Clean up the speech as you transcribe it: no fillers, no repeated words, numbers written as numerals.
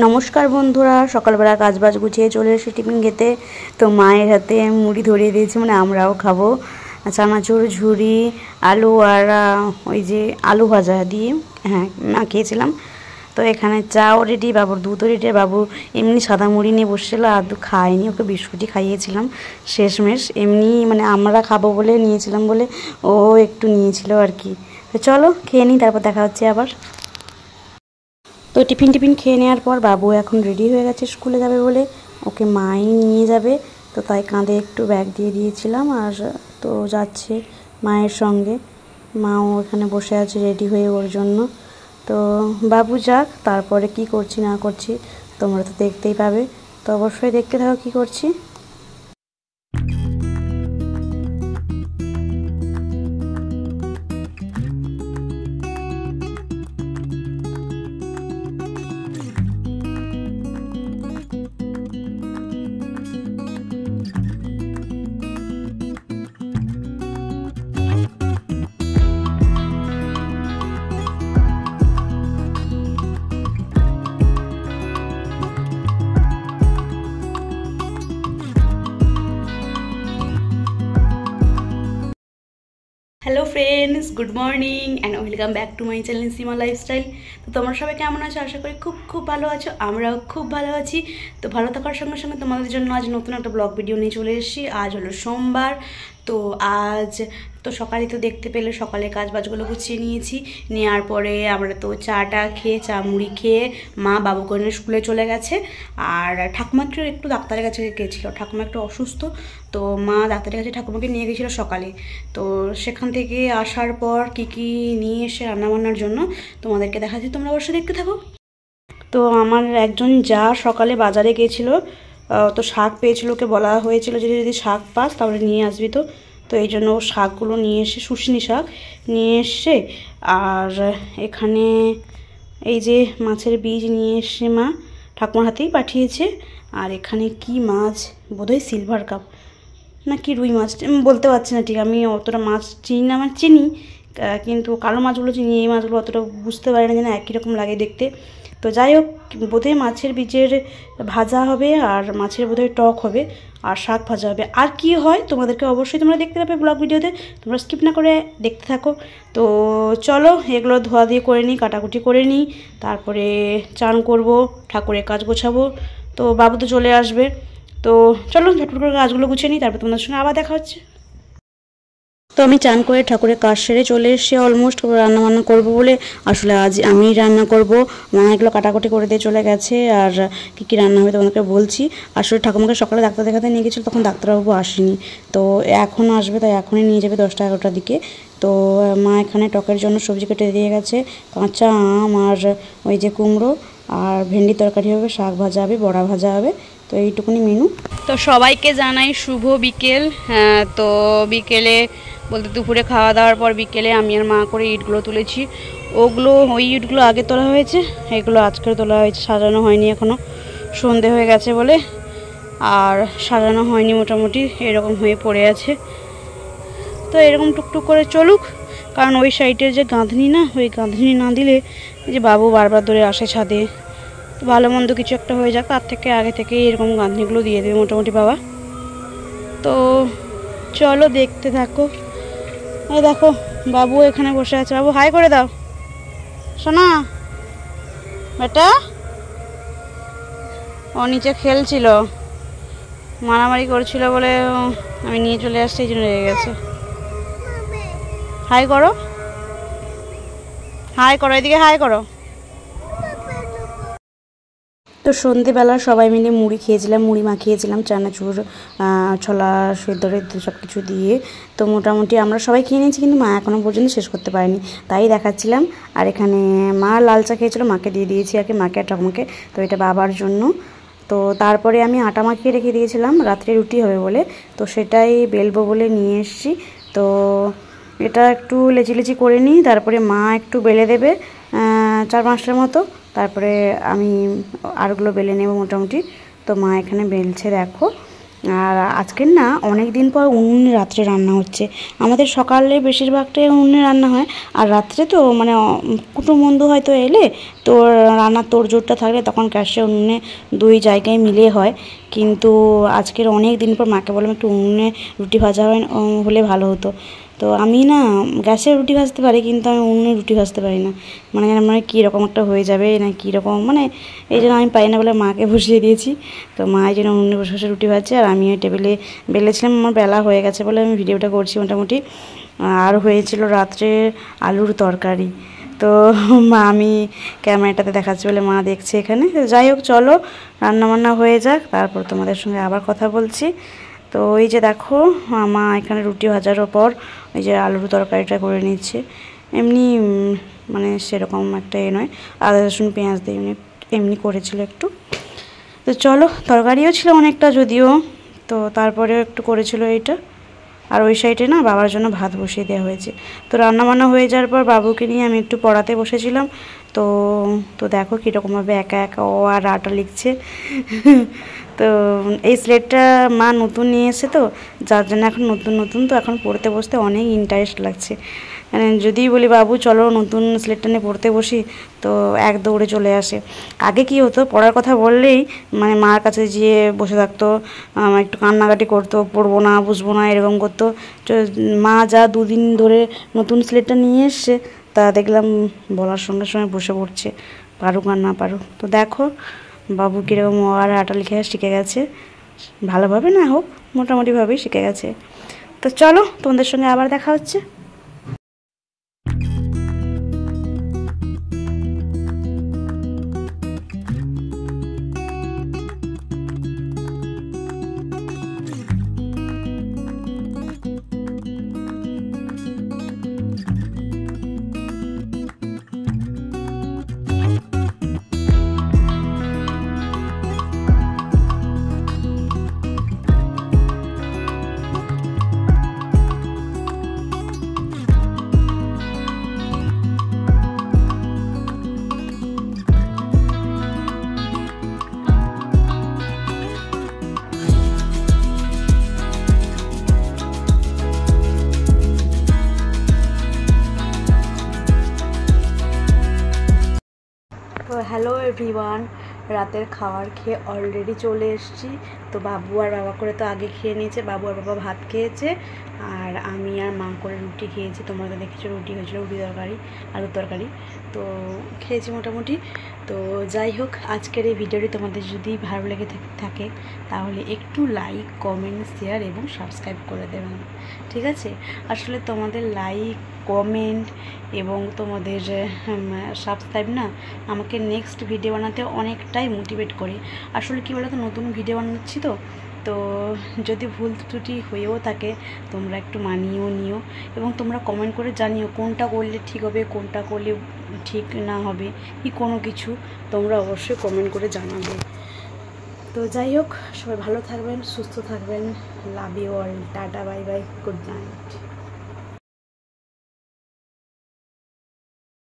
নমস্কার বন্ধুরা, সকালবেলা কাজবাজ গুছিয়ে চলে এসে টিফিন খেতে। তো মায়ের হাতে মুড়ি ধরিয়ে দিয়েছি, মানে আমরাও খাবো। চানাচুর, ঝুড়ি, আলু আর ওই যে আলু ভাজা দিয়ে খেয়েছিলাম। তো এখানে চাও রেডি, বাবুর দুধও রেডি। বাবু এমনি সাদা মুড়ি নিয়ে বসছিল, আর খায়নি, ওকে বিস্কুটই খাইয়েছিলাম শেষমেশ। এমনি মানে আমরা খাবো বলে নিয়েছিলাম বলে ও একটু নিয়েছিল আর কি। তো চলো খেয়ে নিই, তারপর দেখা হচ্ছে আবার। তো টিফিন খেয়ে নেওয়ার পর বাবু এখন রেডি হয়ে গেছে স্কুলে যাবে বলে, ওকে মাই নিয়ে যাবে। তো তাই কাঁধে একটু ব্যাগ দিয়ে দিয়েছিলাম, আর তো যাচ্ছে মায়ের সঙ্গে। মাও এখানে বসে আছে রেডি হয়ে ওর জন্য। তো বাবু যাক, তারপরে কি করছি না করছি তোমরা তো দেখতেই পাবে। তো অবশ্যই দেখতে থাকো কি করছি। Hello friends, good morning and welcome back to my channel Seema lifestyle. তো তোমরা সবাই কেমন আছো? আশা করি খুব খুব ভালো আছো, আমরাও খুব ভালো আছি। তো ভালো থাকার সঙ্গে সঙ্গে তোমাদের জন্য আজ নতুন একটা ব্লগ ভিডিও নিয়ে চলে এসেছি। আজ হলো সোমবার। তো আজ তো সকালে তো দেখতে পেলে সকালে কাজ বাজগুলো গুছিয়ে নিয়েছি। নেওয়ার পরে আমরা তো চাটা খেয়ে, চা মুড়ি খেয়ে মা বাবুকে স্কুলে চলে গেছে। আর ঠাকুমাকে একটু ডাক্তারের কাছে গিয়েছিলো, ঠাকুমা একটু অসুস্থ। তো মা ডাক্তারের কাছে ঠাকুমাকে নিয়ে গেছিলো সকালে। তো সেখান থেকে আসার পর কি নিয়ে এসে রান্নাবান্নার জন্য তোমাদেরকে দেখাচ্ছি, তোমরা অবশ্যই দেখতে থাকো। তো আমার একজন যা সকালে বাজারে গিয়েছিলো, তো শাক পেয়েছিল, ওকে বলা হয়েছিল যে যদি শাক পাস তাহলে নিয়ে আসবি। তো এই জন্য ও শাকগুলো নিয়ে এসে, শুশনি শাক নিয়ে এসে, আর এখানে এই যে মাছের বীজ নিয়ে এসে মা ঠাকুমার হাতেই পাঠিয়েছে। আর এখানে কি মাছ, বোধহয় সিলভার কাপ না কি রুই মাছ, বলতে পারছি না ঠিক, আমি অতটা মাছ চিনি না। আমার চিনি কিন্তু কালো মাছগুলো চিনি, এই মাছগুলো অতটা বুঝতে পারি না, যেন একই রকম লাগে দেখতে। তো যাই হোক, বোধহয় মাছের বীজের ভাজা হবে, আর মাছের বোধহয় টক হবে, আর শাক ভাজা হবে। আর কি হয় তোমাদেরকে অবশ্যই তোমরা দেখতে পাবে ব্লগ ভিডিওতে, তোমরা স্কিপ না করে দেখতে থাকো। তো চলো এগুলো ধোয়া দিয়ে করে নিই, কাটাকুটি করে নিই, তারপরে চান করব, ঠাকুরের কাজ গোছাবো। তো বাবু তো চলে আসবে। তো চলো ঝটপট করে কাজগুলো গুছিয়ে নিই, তারপর তোমাদের সঙ্গে আবার দেখা হচ্ছে। তো আমি চান করে ঠাকুরের কাজ সেরে চলে এসে অলমোস্ট রান্নাবান্না করবো বলে, আসলে আজ আমি রান্না করব। মা এগুলো কাটাকুটি করে দিয়ে চলে গেছে, আর কী রান্না হবে তোমাদেরকে বলছি। আসলে ঠাকুমাকে সকালে ডাক্তার দেখাতে নিয়ে গেছিলো, তখন ডাক্তারবাবু আসেনি। তো এখন আসবে, তাই এখনই নিয়ে যাবে 10টা-11টার দিকে। তো মা এখানে টকের জন্য সবজি কেটে দিয়ে গেছে, কাঁচা আম আর ওই যে কুমড়ো, আর ভেন্ডি তরকারি হবে, শাক ভাজা হবে, বড়া ভাজা হবে। তো এইটুকুনি মেনু। তো সবাইকে জানাই শুভ বিকেল। তো বিকেলে বলতে দুপুরে খাওয়া দাওয়ার পর বিকেলে আমি আর মা করে ইটগুলো তুলেছি। ওই ইটগুলো আগে তোলা হয়েছে, এগুলো আজকে তোলা হয়েছে, সাজানো হয়নি এখনও, সন্ধে হয়ে গেছে বলে। আর সাজানো হয়নি, মোটামুটি এরকম হয়ে পড়ে আছে। তো এরকম টুকটুক করে চলুক, কারণ ওই সাইডের যে গাঁথনি না, ওই গাঁথনি না দিলে যে বাবু বারবার ধরে আসে ছাদে, ভালো মন্দ কিছু একটা হয়ে যাক, তার থেকে আগে থেকে এরকম গাঁথনিগুলো দিয়ে দেবে মোটামুটি বাবা। তো চলো দেখতে থাকো। এই দেখো বাবু এখানে বসে আছে, বাবু হাই করে দাও শোনা বেটা। ও নিচে খেলছিল, মারামারি করছিল বলে আমি নিয়ে চলে আসছি, এই জন্য রেগে গেছে। হাই করো, হাই করো, এদিকে হাই করো। তো সন্ধেবেলা সবাই মিলে মুড়ি খেয়েছিলাম, মুড়ি মাখিয়েছিলাম চানাচুর, ছোলা সেদ্ধ সব কিছু দিয়ে। তো মোটামুটি আমরা সবাই খেয়ে নিয়েছি, কিন্তু মা এখনও পর্যন্ত শেষ করতে পারেনি, তাই দেখাচ্ছিলাম। আর এখানে মা লাল চা খেয়েছিল, মাকে দিয়ে দিয়েছি আর কি, মাকে আর ঠাকুমাকে। তো এটা বাবার জন্য। তো তারপরে আমি আটা মাখিয়ে রেখে দিয়েছিলাম রাত্রে রুটি হবে বলে, তো সেটাই বেলবো বলে নিয়ে এসেছি। তো এটা একটু লেচি করে নিই, তারপরে মা একটু বেলে দেবে 4-5টার মতো, তারপরে আমি আরগুলো বেলে নেব মোটামুটি। তো মা এখানে বেলছে দেখো, আর আজকের না অনেক দিন পর উনুনে রাত্রে রান্না হচ্ছে। আমাদের সকালে বেশিরভাগটাই উনুনে রান্না হয়, আর রাত্রে তো মানে কুটুম বন্ধু হয়তো এলে তো রান্নার তোড়জোড়টা থাকলে তখন গ্যাসে উনুনে দুই জায়গায় মিলে হয়। কিন্তু আজকের অনেক দিন পর মাকে বললাম একটু উনুনে রুটি ভাজা হলে ভালো হতো। তো আমি না গ্যাসে রুটি ভাজতে পারি, কিন্তু আমি উনুনে রুটি ভাজতে পারি না। মানে কীরকম একটা হয়ে যাবে না কীরকম, মানে এই জন্য আমি পারি না বলে মাকে বসিয়ে দিয়েছি। তো মা এই জন্য উনুনে বসে বসে রুটি ভাজছে, আর আমি ওই টেবিলে বেলেছিলাম। আমার বেলা হয়ে গেছে বলে আমি ভিডিওটা করছি মোটামুটি। আর হয়েছিল রাত্রে আলুর তরকারি। তো আমি ক্যামেরাটাতে দেখাচ্ছি বলে মা দেখছে এখানে। যাই হোক, চলো রান্নাবান্না হয়ে যাক, তারপর তোমাদের সঙ্গে আবার কথা বলছি। তো ওই যে দেখো মা এখানে রুটি ভাজার ওপর ওই যে আলুর তরকারিটা করে নিচ্ছে। এমনি মানে সেরকম একটা নয়, আদা রসুন পেঁয়াজ দিয়ে এমনি করেছিল একটু। তো চলো, তরকারিও ছিল অনেকটা যদিও, তো তারপরেও একটু করেছিল এইটা। আর ওই সাইডে না বাবার জন্য ভাত বসিয়ে দেওয়া হয়েছে। তো রান্নাবান্না হয়ে যাওয়ার পর বাবুকে নিয়ে আমি একটু পড়াতে বসেছিলাম। তো তো দেখো কীরকমভাবে একা একা ও আর আটা লিখছে। তো এই স্লেটটা মা নতুন নিয়ে এসে, তো যার জন্য এখন নতুন তো এখন পড়তে বসতে অনেক ইন্টারেস্ট লাগছে। মানে যদি বলি বাবু চলো নতুন স্লেটটা নিয়ে পড়তে বসি, তো এক দৌড়ে চলে আসে। আগে কি হতো, পড়ার কথা বললেই মানে মার কাছে গিয়ে বসে থাকতো, একটু কান্নাকাটি করতো, পড়বো না বুঝবো না এরকম করতো। মা যা দুদিন ধরে নতুন স্লেটটা নিয়ে এসছে, তা দেখলাম বলার সঙ্গে সঙ্গে বসে পড়ছে, পারুক আর না পারুক। তো দেখো বাবু কীরকম আর আটা লিখে শিখে গেছে, ভালোভাবে না হোক মোটামুটিভাবেই শিখে গেছে। তো চলো তোমাদের সঙ্গে আবার দেখা হচ্ছে। তো হ্যালো এভরিওয়ান, রাতের খাবার খেয়ে অলরেডি চলে এসেছি। তো বাবু আর বাবা করে তো আগে খেয়ে নিয়েছে, বাবু আর বাবা ভাত খেয়েছে, আর আমি আর মা করে রুটি খেয়েছি। তোমরা তো দেখেছো রুটি হয়েছিল, রুটি তরকারি আলুর তরকারি, তো খেয়েছি মোটামুটি। তো যাই হোক, আজকের এই ভিডিওটি তোমাদের যদি ভালো লেগে থাকে তাহলে একটু লাইক, কমেন্ট, শেয়ার এবং সাবস্ক্রাইব করে দেবেন, ঠিক আছে? আসলে তোমাদের লাইক, কমেন্ট এবং তোমাদের সাবস্ক্রাইব না আমাকে নেক্সট ভিডিও বানাতে অনেকটাই মোটিভেট করে। আসলে কী বলো তো, নতুন ভিডিও বানাচ্ছি তো যদি ভুল ত্রুটি হয়েও থাকে তোমরা একটু মানিয়েও নিও, এবং তোমরা কমেন্ট করে জানিও কোনটা করলে ঠিক হবে, কোনটা করলে ঠিক না হবে, কি কোনো কিছু তোমরা অবশ্যই কমেন্ট করে জানাবে। তো যাই হোক, সবাই ভালো থাকবেন, সুস্থ থাকবেন। Love you all, tata, bye bye, good night.